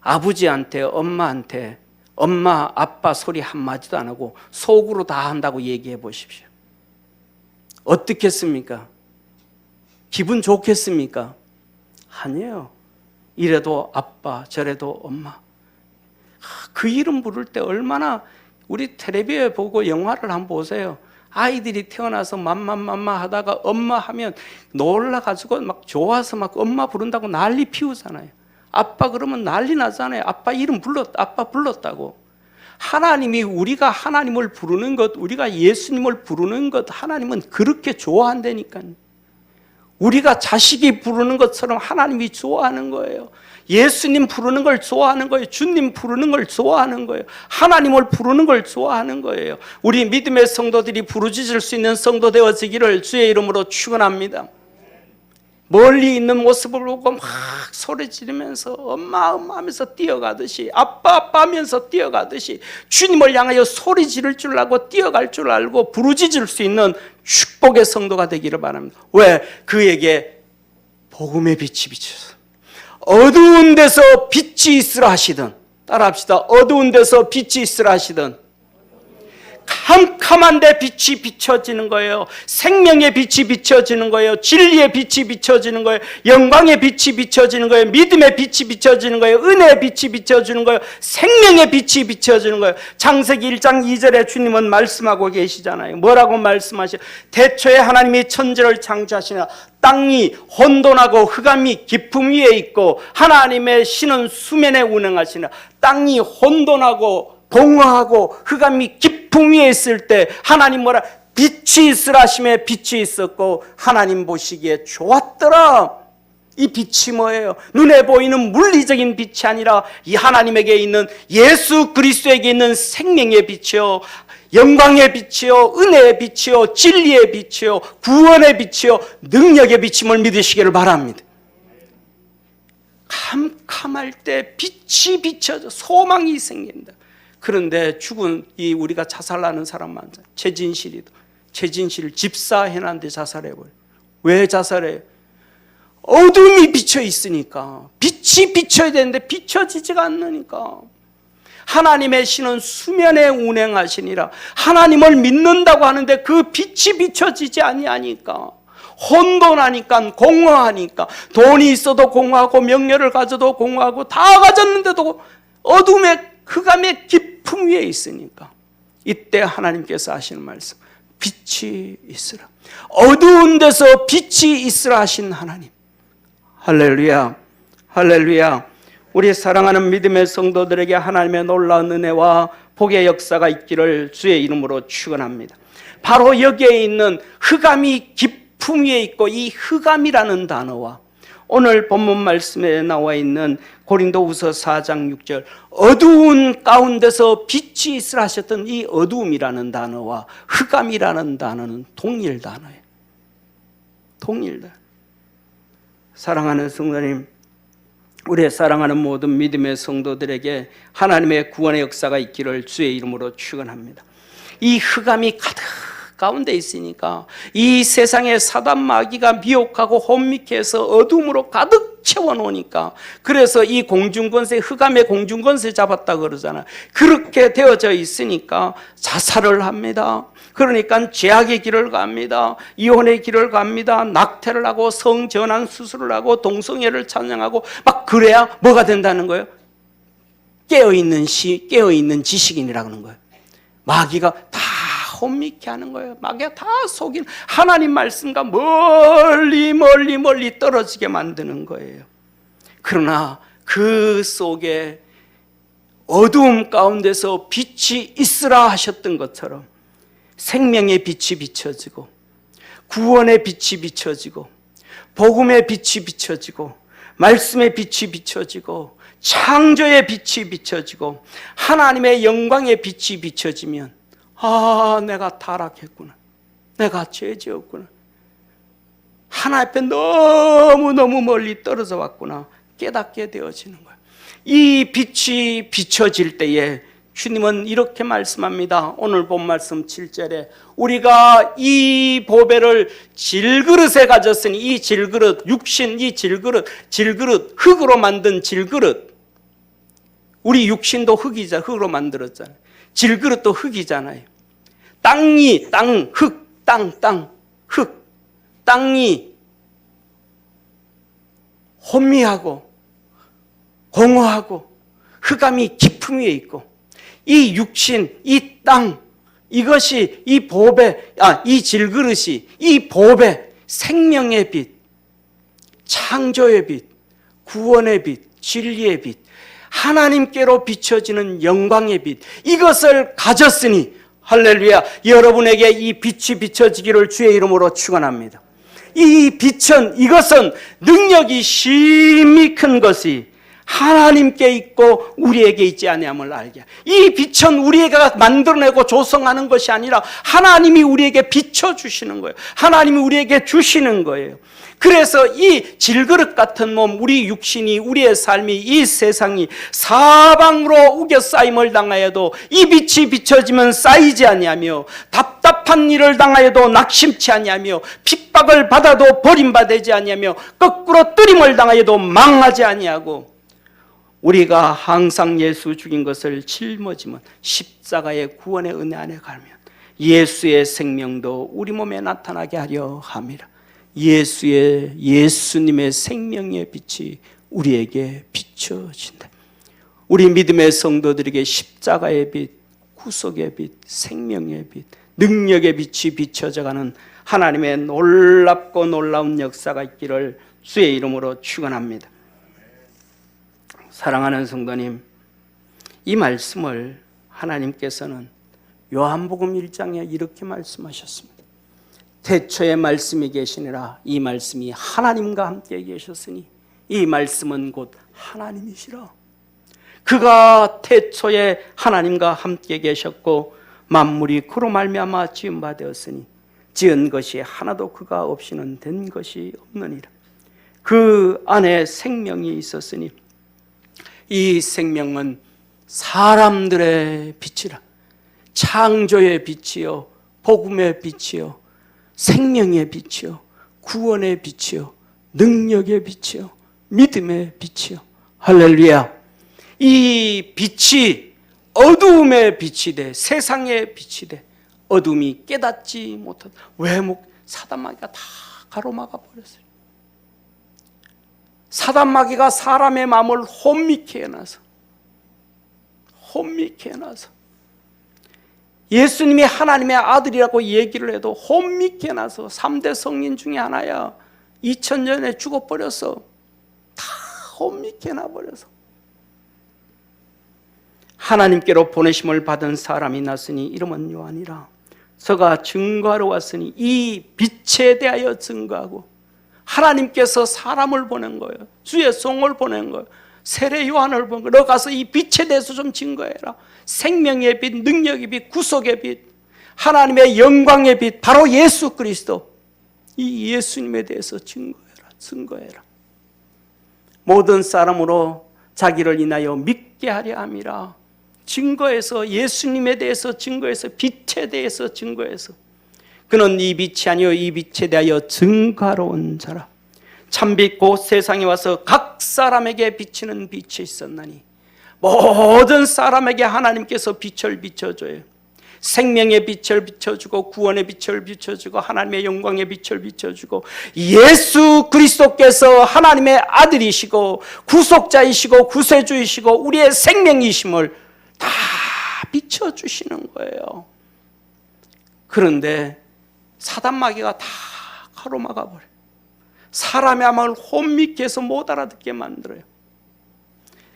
아버지한테, 엄마한테 엄마, 아빠 소리 한마디도 안 하고 속으로 다 한다고 얘기해 보십시오. 어떻겠습니까? 기분 좋겠습니까? 아니에요. 이래도 아빠, 저래도 엄마. 그 이름 부를 때 얼마나, 우리 텔레비에 보고 영화를 한번 보세요. 아이들이 태어나서 맘마 하다가 엄마 하면 놀라가지고 막 좋아서 막 엄마 부른다고 난리 피우잖아요. 아빠 그러면 난리 나잖아요. 아빠 이름 아빠 불렀다고. 하나님이 우리가 하나님을 부르는 것, 우리가 예수님을 부르는 것, 하나님은 그렇게 좋아한다니까요. 우리가 자식이 부르는 것처럼 하나님이 좋아하는 거예요. 예수님 부르는 걸 좋아하는 거예요. 주님 부르는 걸 좋아하는 거예요. 하나님을 부르는 걸 좋아하는 거예요. 우리 믿음의 성도들이 부르짖을 수 있는 성도 되어지기를 주의 이름으로 축원합니다. 멀리 있는 모습을 보고 막 소리 지르면서 엄마 엄마 하면서 뛰어가듯이, 아빠 아빠 하면서 뛰어가듯이 주님을 향하여 소리 지를 줄 알고 뛰어갈 줄 알고 부르짖을 수 있는 축복의 성도가 되기를 바랍니다. 왜? 그에게 복음의 빛이 비쳐서 어두운 데서 빛이 있으라 하시든, 따라합시다. 어두운 데서 빛이 있으라 하시든, 캄캄한데 빛이 비춰지는 거예요. 생명의 빛이 비춰지는 거예요. 진리의 빛이 비춰지는 거예요. 영광의 빛이 비춰지는 거예요. 믿음의 빛이 비춰지는 거예요. 은혜의 빛이 비춰지는 거예요. 생명의 빛이 비춰지는 거예요. 창세기 1장 2절에 주님은 말씀하고 계시잖아요. 뭐라고 말씀하셔요? 태초에 하나님이 천지를 창조하시나 땅이 혼돈하고 흑암이 깊음 위에 있고 하나님의 신은 수면에 운행하시나, 땅이 혼돈하고 공허하고 흑암이 깊음 위에 있을 때 하나님 뭐라? 빛이 있으라 하심에 빛이 있었고 하나님 보시기에 좋았더라. 이 빛이 뭐예요? 눈에 보이는 물리적인 빛이 아니라 이 하나님에게 있는, 예수 그리스도에게 있는 생명의 빛이요, 영광의 빛이요, 은혜의 빛이요, 진리의 빛이요, 구원의 빛이요, 능력의 빛임을 믿으시기를 바랍니다. 캄캄할 때 빛이 비춰져 소망이 생긴다. 그런데 죽은 이 우리가 자살하는 사람 많잖아요. 최진실을 집사해놨는데 자살해버려요. 왜 자살해요? 어둠이 비쳐 있으니까. 빛이 비쳐야 되는데 비춰지지가 않으니까. 하나님의 신은 수면에 운행하시니라. 하나님을 믿는다고 하는데 그 빛이 비춰지지 아니하니까, 혼돈하니까, 공허하니까, 돈이 있어도 공허하고 명예를 가져도 공허하고 다 가졌는데도 어둠의 흑암의 깊음 위에 있으니까, 이때 하나님께서 하시는 말씀, 빛이 있으라. 어두운 데서 빛이 있으라 하신 하나님. 할렐루야, 할렐루야. 우리 사랑하는 믿음의 성도들에게 하나님의 놀라운 은혜와 복의 역사가 있기를 주의 이름으로 축원합니다. 바로 여기에 있는 흑암이 깊음 위에 있고, 이 흑암이라는 단어와 오늘 본문 말씀에 나와 있는 고린도후서 4장 6절 어두운 가운데서 빛이 있으라 하셨던 이 어두움이라는 단어와 흑암이라는 단어는 동일 단어예요. 동일 단어. 사랑하는 성도님, 우리의 사랑하는 모든 믿음의 성도들에게 하나님의 구원의 역사가 있기를 주의 이름으로 축원합니다. 이 흑암이 가득 가운데 있으니까 이 세상의 사단 마귀가 미혹하고 혼미케 해서 어둠으로 가득 채워놓으니까, 그래서 이 공중권세, 흑암의 공중권세 잡았다 그러잖아요. 그렇게 되어져 있으니까 자살을 합니다. 그러니까 죄악의 길을 갑니다. 이혼의 길을 갑니다. 낙태를 하고 성전환 수술을 하고 동성애를 찬양하고 막 그래야 뭐가 된다는 거예요? 깨어있는 지식인이라고 하는 거예요. 마귀가 다 혼미케 하는 거예요. 마귀가 다 속인, 하나님 말씀과 멀리 떨어지게 만드는 거예요. 그러나 그 속에 어두움 가운데서 빛이 있으라 하셨던 것처럼 생명의 빛이 비춰지고, 구원의 빛이 비춰지고, 복음의 빛이 비춰지고, 말씀의 빛이 비춰지고, 창조의 빛이 비춰지고, 하나님의 영광의 빛이 비춰지면, 아, 내가 타락했구나, 내가 죄지었구나, 하나님 앞에 너무너무 멀리 떨어져 왔구나 깨닫게 되어지는 거예요. 이 빛이 비춰질 때에 주님은 이렇게 말씀합니다. 오늘 본 말씀 7절에 우리가 이 보배를 질그릇에 가졌으니, 이 질그릇, 육신, 이 질그릇, 흙으로 만든 질그릇, 우리 육신도 흙으로 만들었잖아요. 질그릇도 흙이잖아요. 땅이 땅이 혼미하고 공허하고 흑암이 깊음 위에 있고, 이 육신, 이 땅, 이것이 이 보배, 이 질그릇이 이 보배, 생명의 빛, 창조의 빛, 구원의 빛, 진리의 빛, 하나님께로 비춰지는 영광의 빛, 이것을 가졌으니 할렐루야, 여러분에게 이 빛이 비춰지기를 주의 이름으로 축원합니다. 이 빛은, 이것은 능력이 심히 큰 것이 하나님께 있고 우리에게 있지 아니함을 알게. 이 빛은 우리가 만들어내고 조성하는 것이 아니라 하나님이 우리에게 비춰주시는 거예요. 하나님이 우리에게 주시는 거예요. 그래서 이 질그릇 같은 몸, 우리 육신이, 우리의 삶이, 이 세상이 사방으로 우겨싸임을 당하여도 이 빛이 비춰지면 쌓이지 아니하며, 답답한 일을 당하여도 낙심치 아니하며, 핍박을 받아도 버림받지 아니하며, 거꾸로 뜨림을 당하여도 망하지 아니하고, 우리가 항상 예수 죽인 것을 짊어지면, 십자가의 구원의 은혜 안에 가면 예수의 생명도 우리 몸에 나타나게 하려 함이라. 예수님의 생명의 빛이 우리에게 비춰진다. 우리 믿음의 성도들에게 십자가의 빛, 구속의 빛, 생명의 빛, 능력의 빛이 비춰져가는 하나님의 놀랍고 놀라운 역사가 있기를 주의 이름으로 축원합니다. 사랑하는 성도님, 이 말씀을 하나님께서는 요한복음 1장에 이렇게 말씀하셨습니다. 태초에 말씀이 계시니라. 이 말씀이 하나님과 함께 계셨으니 이 말씀은 곧 하나님이시라. 그가 태초에 하나님과 함께 계셨고 만물이 그로 말미암아 지은 바 되었으니 지은 것이 하나도 그가 없이는 된 것이 없느니라. 그 안에 생명이 있었으니 이 생명은 사람들의 빛이라. 창조의 빛이요, 복음의 빛이요, 생명의 빛이요, 구원의 빛이요, 능력의 빛이요, 믿음의 빛이요. 할렐루야. 이 빛이 어두움의 빛이 돼, 세상의 빛이 돼, 어둠이 깨닫지 못하다. 왜 사단마귀가 다 가로막아 버렸어요. 사단마귀가 사람의 마음을 혼미케 해놔서 예수님이 하나님의 아들이라고 얘기를 해도 혼미케 해놔서 3대 성인 중에 하나야. 2000년에 죽어버렸어. 다 혼미케 해놔버려서 하나님께로 보내심을 받은 사람이 났으니 이름은 요한이라. 저가 증거하러 왔으니 이 빛에 대하여 증거하고, 하나님께서 사람을 보낸 거예요. 주의 성을 보낸 거예요. 세례 요한을 보낸 거예요. 너 가서 이 빛에 대해서 좀 증거해라. 생명의 빛, 능력의 빛, 구속의 빛, 하나님의 영광의 빛, 바로 예수 그리스도, 이 예수님에 대해서 증거해라. 모든 사람으로 자기를 인하여 믿게 하려 함이라. 증거해서, 예수님에 대해서 증거해서, 빛에 대해서 증거해서, 그는 이 빛이 아니요 이 빛에 대하여 증거하러 온 자라. 참빛 곧 세상에 와서 각 사람에게 비치는 빛이 있었나니 모든 사람에게 하나님께서 빛을 비춰줘요. 생명의 빛을 비춰주고, 구원의 빛을 비춰주고, 하나님의 영광의 빛을 비춰주고, 예수 그리스도께서 하나님의 아들이시고 구속자이시고 구세주이시고 우리의 생명이심을 다 비춰주시는 거예요. 그런데 사단마귀가 다 가로막아 버려요. 사람의 마음을 혼미케 해서 못 알아듣게 만들어요.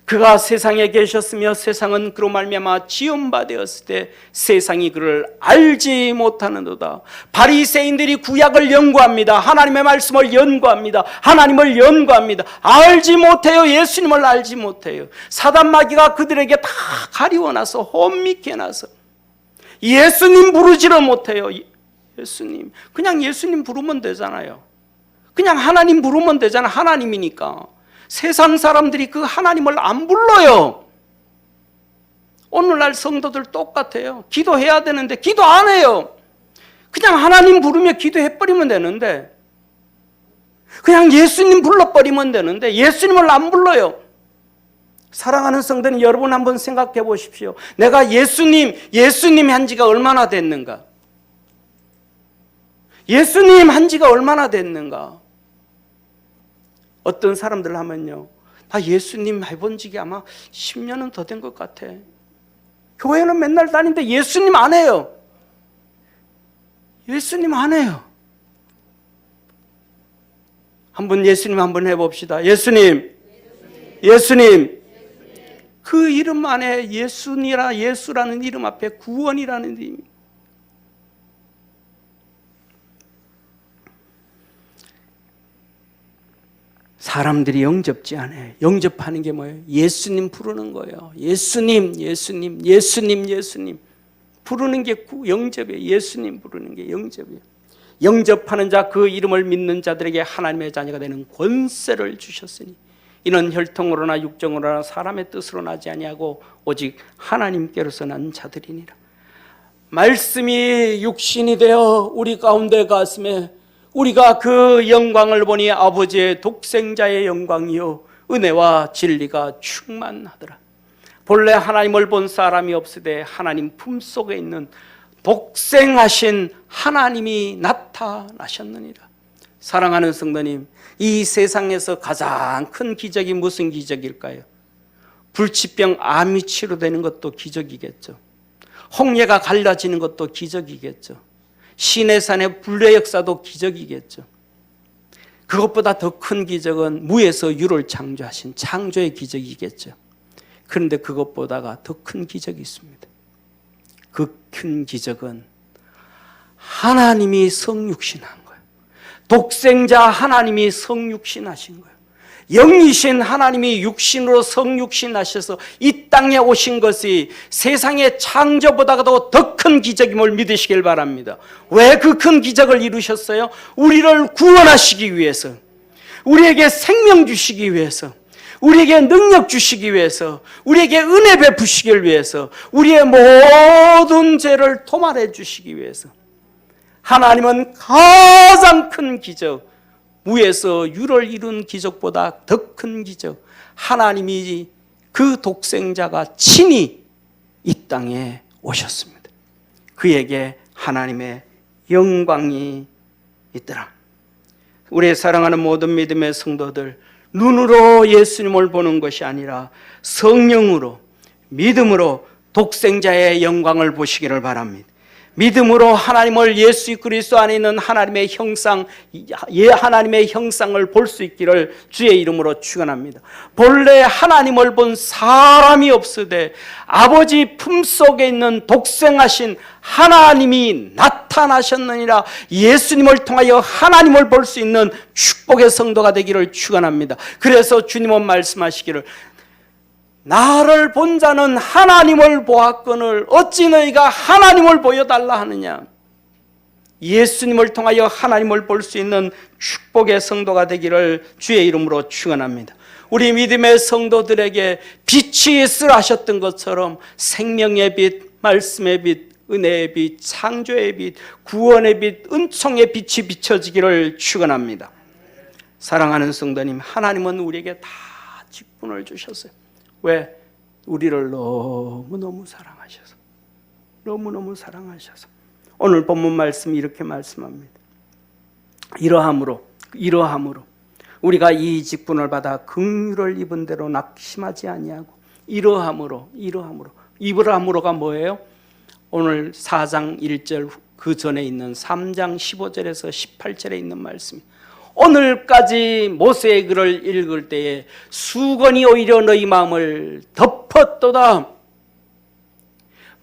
그가 세상에 계셨으며 세상은 그로 말미암아 지은 바 되었을 때 세상이 그를 알지 못하는도다. 바리새인들이 구약을 연구합니다. 하나님의 말씀을 연구합니다. 하나님을 연구합니다. 알지 못해요. 예수님을 알지 못해요. 사단마귀가 그들에게 다 가리워놔서 혼미케 해놔서 예수님 부르지를 못해요. 예수님, 그냥 예수님 부르면 되잖아요. 그냥 하나님 부르면 되잖아. 하나님이니까. 세상 사람들이 그 하나님을 안 불러요. 오늘날 성도들 똑같아요. 기도해야 되는데 기도 안 해요. 그냥 하나님 부르며 기도해버리면 되는데, 그냥 예수님 불러버리면 되는데 예수님을 안 불러요. 사랑하는 성도님, 여러분 한번 생각해 보십시오. 내가 예수님 한 지가 얼마나 됐는가? 예수님 한 지가 얼마나 됐는가? 어떤 사람들 하면요, 나 예수님 해본 지가 아마 10년은 더 된 것 같아. 교회는 맨날 다니는데 예수님 안 해요. 예수님 안 해요. 한번 예수님 한번 해봅시다. 예수님, 예수님. 그 이름 안에 예수라는 이름 앞에 구원이라는 이름. 사람들이 영접지 않아요. 영접하는 게 뭐예요? 예수님 부르는 거예요. 예수님, 예수님, 예수님, 예수님. 부르는 게 영접이에요. 예수님 부르는 게 영접이에요. 영접하는 자, 그 이름을 믿는 자들에게 하나님의 자녀가 되는 권세를 주셨으니 이는 혈통으로나 육정으로나 사람의 뜻으로 나지 아니하고 오직 하나님께로서 난 자들이니라. 말씀이 육신이 되어 우리 가운데 갔음에 우리가 그 영광을 보니 아버지의 독생자의 영광이요 은혜와 진리가 충만하더라. 본래 하나님을 본 사람이 없으되 하나님 품속에 있는 독생하신 하나님이 나타나셨느니라. 사랑하는 성도님, 이 세상에서 가장 큰 기적이 무슨 기적일까요? 불치병 암이 치료되는 것도 기적이겠죠. 홍해가 갈라지는 것도 기적이겠죠. 시내산의 불례 역사도 기적이겠죠. 그것보다 더 큰 기적은 무에서 유를 창조하신 창조의 기적이겠죠. 그런데 그것보다가 더 큰 기적이 있습니다. 그 큰 기적은 하나님이 성육신한 거예요. 독생자 하나님이 성육신하신 거예요. 영이신 하나님이 육신으로 성육신하셔서 이 땅에 오신 것이 세상의 창조보다도 더 큰 기적임을 믿으시길 바랍니다. 왜 그 큰 기적을 이루셨어요? 우리를 구원하시기 위해서, 우리에게 생명 주시기 위해서, 우리에게 능력 주시기 위해서, 우리에게 은혜 베푸시길 위해서, 우리의 모든 죄를 토말해 주시기 위해서. 하나님은 가장 큰 기적, 무에서 유를 이룬 기적보다 더 큰 기적, 하나님이 그 독생자가 친히 이 땅에 오셨습니다. 그에게 하나님의 영광이 있더라. 우리의 사랑하는 모든 믿음의 성도들, 눈으로 예수님을 보는 것이 아니라 성령으로, 믿음으로 독생자의 영광을 보시기를 바랍니다. 믿음으로 하나님을 예수 그리스도 안에 있는 하나님의 형상을 볼 수 있기를 주의 이름으로 축원합니다. 본래 하나님을 본 사람이 없으되 아버지 품속에 있는 독생하신 하나님이 나타나셨느니라. 예수님을 통하여 하나님을 볼 수 있는 축복의 성도가 되기를 축원합니다. 그래서 주님은 말씀하시기를 나를 본 자는 하나님을 보았거늘 어찌 너희가 하나님을 보여달라 하느냐. 예수님을 통하여 하나님을 볼 수 있는 축복의 성도가 되기를 주의 이름으로 축원합니다. 우리 믿음의 성도들에게 빛이 있으라셨던 것처럼 생명의 빛, 말씀의 빛, 은혜의 빛, 창조의 빛, 구원의 빛, 은총의 빛이 비춰지기를 축원합니다. 사랑하는 성도님, 하나님은 우리에게 다 직분을 주셨어요. 왜? 우리를 너무너무 사랑하셔서, 너무너무 사랑하셔서. 오늘 본문 말씀이 이렇게 말씀합니다. 이러함으로 우리가 이 직분을 받아 긍휼을 입은 대로 낙심하지 아니하고, 이러함으로가 뭐예요? 오늘 4장 1절 그 전에 있는 3장 15절에서 18절에 있는 말씀이, 오늘까지 모세의 글을 읽을 때에 수건이 오히려 너희 마음을 덮었도다.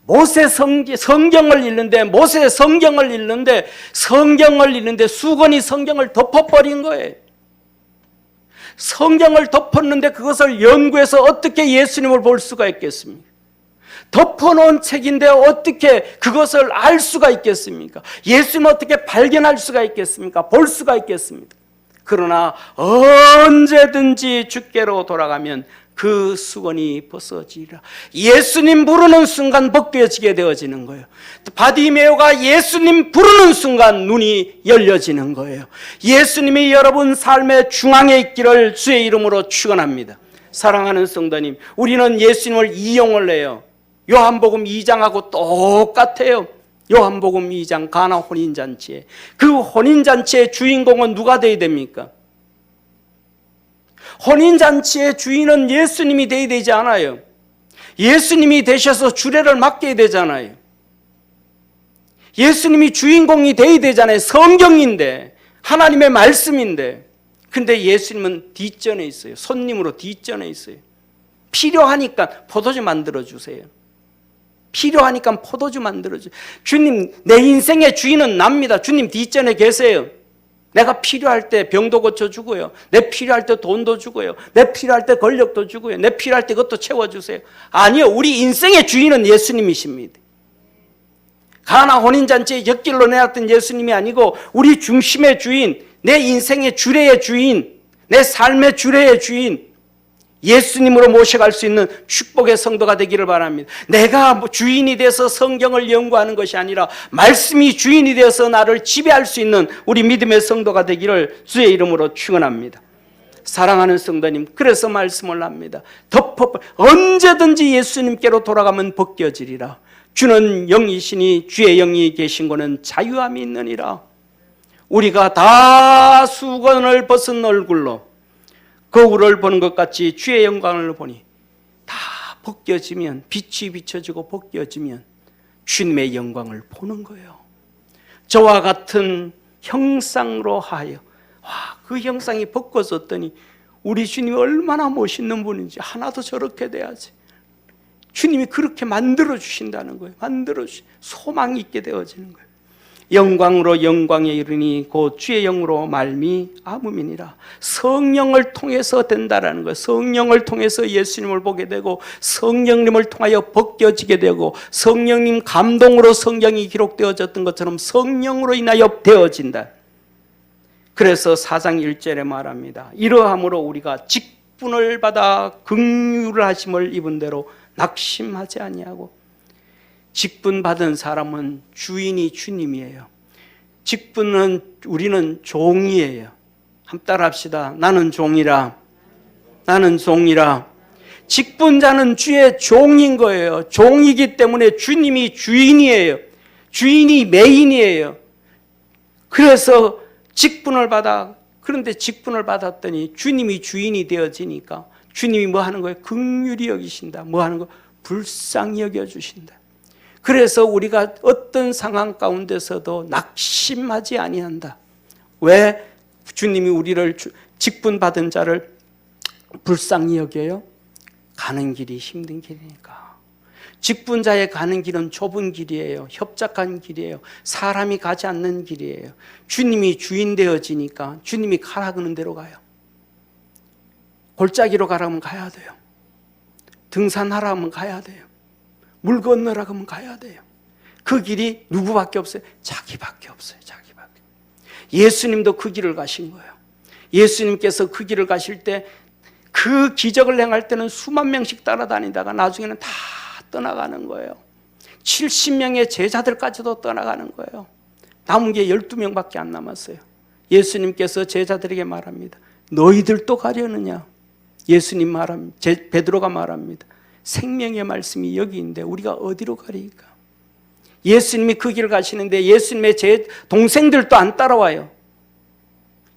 모세 성경을 읽는데 수건이 성경을 덮어버린 거예요. 성경을 덮었는데 그것을 연구해서 어떻게 예수님을 볼 수가 있겠습니까? 덮어놓은 책인데 어떻게 그것을 알 수가 있겠습니까? 예수님을 어떻게 발견할 수가 있겠습니까? 볼 수가 있겠습니까? 그러나 언제든지 주께로 돌아가면 그 수건이 벗어지리라. 예수님 부르는 순간 벗겨지게 되어지는 거예요. 바디메오가 예수님 부르는 순간 눈이 열려지는 거예요. 예수님이 여러분 삶의 중앙에 있기를 주의 이름으로 축원합니다. 사랑하는 성도님, 우리는 예수님을 이용을 해요. 요한복음 2장하고 똑같아요. 요한복음 2장 가나 혼인잔치에, 그 혼인잔치의 주인공은 누가 되어야 됩니까? 혼인잔치의 주인은 예수님이 되어야 되지 않아요. 예수님이 되셔서 주례를 맡겨야 되잖아요. 예수님이 주인공이 되어야 되잖아요. 성경인데, 하나님의 말씀인데. 근데 예수님은 뒷전에 있어요. 손님으로 뒷전에 있어요. 필요하니까 포도주 만들어주세요. 필요하니까 포도주 만들어주세요. 주님, 내 인생의 주인은 납니다. 주님 뒷전에 계세요. 내가 필요할 때 병도 고쳐주고요. 내 필요할 때 돈도 주고요. 내 필요할 때 권력도 주고요. 내 필요할 때 그것도 채워주세요. 아니요, 우리 인생의 주인은 예수님이십니다. 가나 혼인잔치에 곁길로 내놨던 예수님이 아니고 우리 중심의 주인, 내 인생의 주례의 주인, 내 삶의 주례의 주인, 예수님으로 모셔갈 수 있는 축복의 성도가 되기를 바랍니다. 내가 주인이 돼서 성경을 연구하는 것이 아니라 말씀이 주인이 되어서 나를 지배할 수 있는 우리 믿음의 성도가 되기를 주의 이름으로 축원합니다. 사랑하는 성도님, 그래서 말씀을 합니다. 언제든지 예수님께로 돌아가면 벗겨지리라. 주는 영이시니 주의 영이 계신 곳은 자유함이 있느니라. 우리가 다 수건을 벗은 얼굴로 거울을 보는 것 같이 주의 영광을 보니 다 벗겨지면, 빛이 비춰지고 벗겨지면 주님의 영광을 보는 거예요. 저와 같은 형상으로 하여, 그 형상이 벗겨졌더니 우리 주님이 얼마나 멋있는 분인지, 하나도 저렇게 돼야지. 주님이 그렇게 만들어 주신다는 거예요. 소망이 있게 되어지는 거예요. 영광으로 영광에 이르니 곧 주의 영으로 말미암음이니라. 성령을 통해서 된다라는 거예요. 성령을 통해서 예수님을 보게 되고, 성령님을 통하여 벗겨지게 되고, 성령님 감동으로 성경이 기록되어졌던 것처럼 성령으로 인하여 되어진다. 그래서 4장 1절에 말합니다. 이러함으로 우리가 직분을 받아 긍휼을 하심을 입은 대로 낙심하지 아니하고. 직분 받은 사람은 주인이 주님이에요. 직분은 우리는 종이에요. 한번 따라합시다. 나는 종이라. 나는 종이라. 직분자는 주의 종인 거예요. 종이기 때문에 주님이 주인이에요. 주인이 메인이에요. 그래서 직분을 받아, 그런데 직분을 받았더니 주님이 주인이 되어지니까 주님이 뭐 하는 거예요? 긍휼히 여기신다. 뭐 하는 거? 불쌍히 여겨주신다. 그래서 우리가 어떤 상황 가운데서도 낙심하지 아니한다. 왜? 주님이 우리를 직분받은 자를 불쌍히 여겨요? 가는 길이 힘든 길이니까. 직분자의 가는 길은 좁은 길이에요. 협착한 길이에요. 사람이 가지 않는 길이에요. 주님이 주인 되어지니까 주님이 가라 그러는 대로 가요. 골짜기로 가라면 가야 돼요. 등산하라 하면 가야 돼요. 물 건너라 하면 가야 돼요. 그 길이 누구밖에 없어요? 자기밖에 없어요. 자기밖에. 예수님도 그 길을 가신 거예요. 예수님께서 그 길을 가실 때 그 기적을 행할 때는 수만 명씩 따라다니다가 나중에는 다 떠나가는 거예요. 70명의 제자들까지도 떠나가는 거예요. 남은 게 12명밖에 안 남았어요. 예수님께서 제자들에게 말합니다. 너희들도 가려느냐? 예수님 말합니다. 베드로가 말합니다. 생명의 말씀이 여기 있는데 우리가 어디로 가리까? 예수님이 그 길을 가시는데 예수님의 제 동생들도 안 따라와요.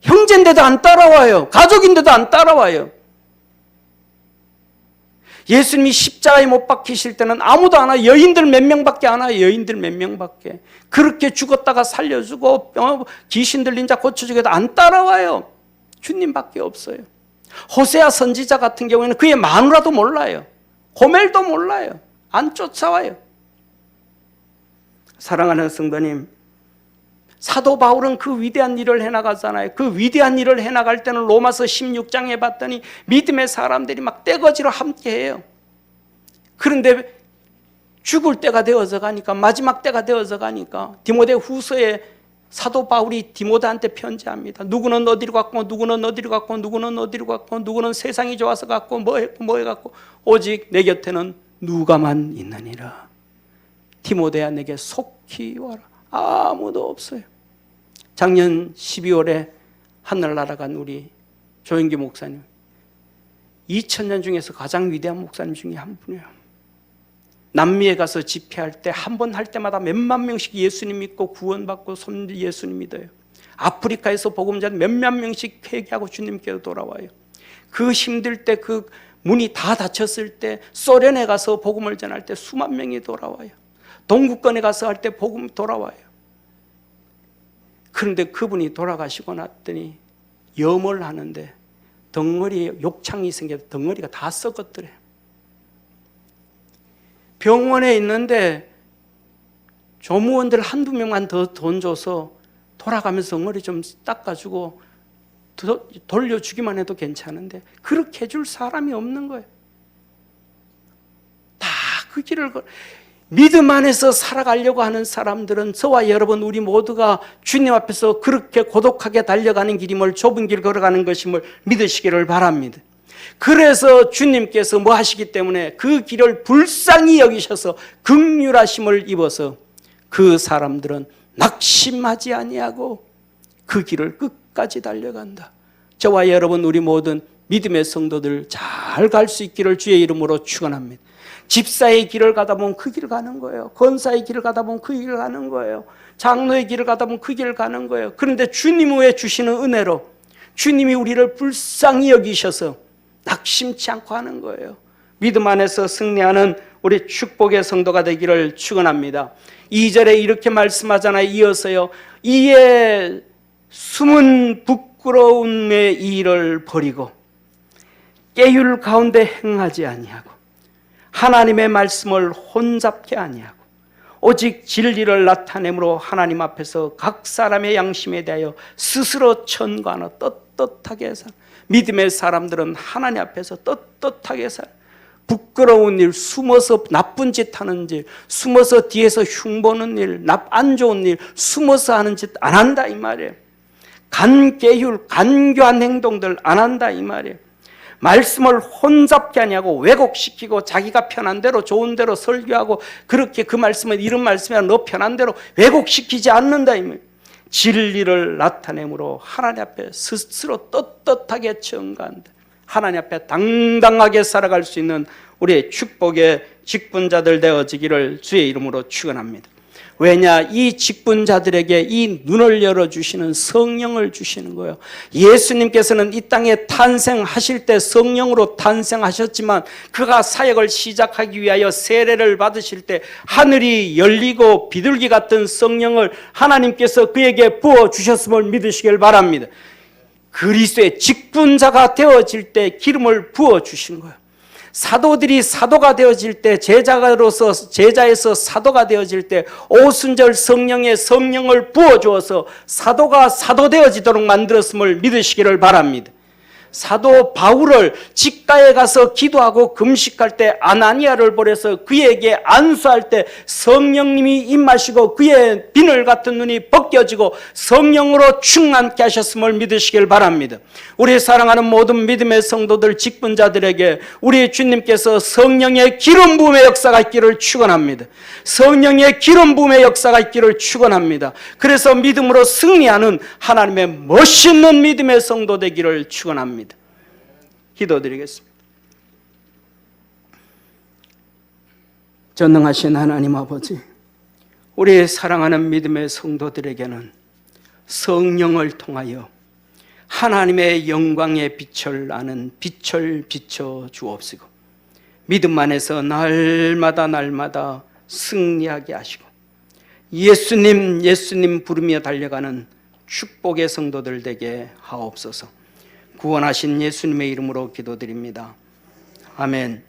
형제인데도 안 따라와요. 가족인데도 안 따라와요. 예수님이 십자가에 못 박히실 때는 아무도 안 와요. 여인들 몇 명밖에 안 와요. 여인들 몇 명밖에. 그렇게 죽었다가 살려주고 귀신 들린 자 고쳐주게 해도 안 따라와요. 주님밖에 없어요. 호세아 선지자 같은 경우에는 그의 마누라도 몰라요. 고멜도 몰라요. 안 쫓아와요. 사랑하는 성도님, 사도 바울은 그 위대한 일을 해나가잖아요. 그 위대한 일을 해나갈 때는 로마서 16장에 봤더니 믿음의 사람들이 막 떼거지로 함께해요. 그런데 죽을 때가 되어서 가니까, 마지막 때가 되어서 가니까 디모데 후서에 사도 바울이 디모데한테 편지합니다. 누구는 어디로 갔고, 누구는 어디로 갔고, 누구는 어디로 갔고, 누구는 세상이 좋아서 갔고, 뭐 했고, 뭐 해갔고, 오직 내 곁에는 누가만 있느니라. 디모데야 내게 속히 와라. 아무도 없어요. 작년 12월에 하늘 날아간 우리 조영기 목사님, 2000년 중에서 가장 위대한 목사님 중에 한 분이에요. 남미에 가서 집회할 때 한 번 할 때마다 몇만 명씩 예수님 믿고 구원받고 예수님 믿어요. 아프리카에서 복음 전하는 몇몇 명씩 회개하고 주님께로 돌아와요. 그 힘들 때, 그 문이 다 닫혔을 때 소련에 가서 복음을 전할 때 수만 명이 돌아와요. 동구권에 가서 할 때 복음 돌아와요. 그런데 그분이 돌아가시고 났더니 염을 하는데 덩어리에 욕창이 생겨서 덩어리가 다 썩었더래. 병원에 있는데 조무원들 한두 명만 더 돈 줘서 돌아가면서 덩어리 좀 닦아주고 돌려주기만 해도 괜찮은데 그렇게 해줄 사람이 없는 거예요. 다 그 길을 믿음 안에서 살아가려고 하는 사람들은 저와 여러분 우리 모두가 주님 앞에서 그렇게 고독하게 달려가는 길임을, 좁은 길 걸어가는 것임을 믿으시기를 바랍니다. 그래서 주님께서 뭐 하시기 때문에 그 길을 불쌍히 여기셔서 긍휼하심을 입어서 그 사람들은 낙심하지 아니하고 그 길을 끝까지 달려간다. 저와 여러분 우리 모든 믿음의 성도들 잘 갈 수 있기를 주의 이름으로 축원합니다. 집사의 길을 가다 보면 그 길을 가는 거예요. 권사의 길을 가다 보면 그 길을 가는 거예요. 장로의 길을 가다 보면 그 길을 가는 거예요. 그런데 주님 후에 주시는 은혜로 주님이 우리를 불쌍히 여기셔서 낙심치 않고 하는 거예요. 믿음 안에서 승리하는 우리 축복의 성도가 되기를 축원합니다. 2절에 이렇게 말씀하잖아요. 이어서요. 이에 숨은 부끄러움의 일을 버리고 깨율 가운데 행하지 아니하고 하나님의 말씀을 혼잡게 아니하고 오직 진리를 나타내므로 하나님 앞에서 각 사람의 양심에 대하여 스스로 천거하나 떳떳하게 살. 믿음의 사람들은 하나님 앞에서 떳떳하게 살. 부끄러운 일, 숨어서 나쁜 짓 하는 일, 숨어서 뒤에서 흉보는 일, 안 좋은 일, 숨어서 하는 짓 안 한다 이 말이에요. 간계율, 간교한 행동들 안 한다 이 말이에요. 말씀을 혼잡게 하냐고 왜곡시키고 자기가 편한 대로 좋은 대로 설교하고 그렇게 그 말씀은 이런 말씀이야 너 편한 대로 왜곡시키지 않는다 이 말이에요. 진리를 나타내므로 하나님 앞에 스스로 떳떳하게 증거한다. 하나님 앞에 당당하게 살아갈 수 있는 우리의 축복의 직분자들 되어지기를 주의 이름으로 축원합니다. 왜냐? 이 직분자들에게 이 눈을 열어주시는 성령을 주시는 거예요. 예수님께서는 이 땅에 탄생하실 때 성령으로 탄생하셨지만 그가 사역을 시작하기 위하여 세례를 받으실 때 하늘이 열리고 비둘기 같은 성령을 하나님께서 그에게 부어주셨음을 믿으시길 바랍니다. 그리스도의 직분자가 되어질 때 기름을 부어주신 거예요. 사도들이 사도가 되어질 때 제자로서 제자에서 사도가 되어질 때 오순절 성령의 성령을 부어주어서 사도가 사도 되어지도록 만들었음을 믿으시기를 바랍니다. 사도 바울을 직가에 가서 기도하고 금식할 때 아나니아를 보내서 그에게 안수할 때 성령님이 임하시고 그의 비늘 같은 눈이 벗겨지고 성령으로 충만케 하셨음을 믿으시길 바랍니다. 우리 사랑하는 모든 믿음의 성도들 직분자들에게 우리 주님께서 성령의 기름 부음의 역사가 있기를 축원합니다. 성령의 기름 부음의 역사가 있기를 축원합니다. 그래서 믿음으로 승리하는 하나님의 멋있는 믿음의 성도 되기를 축원합니다. 기도드리겠습니다. 전능하신 하나님 아버지, 우리 사랑하는 믿음의 성도들에게는 성령을 통하여 하나님의 영광의 빛을 아는 빛을 비춰 주옵시고 믿음 안에서 날마다 승리하게 하시고 예수님 부르며 달려가는 축복의 성도들 되게 하옵소서. 구원하신 예수님의 이름으로 기도드립니다. 아멘.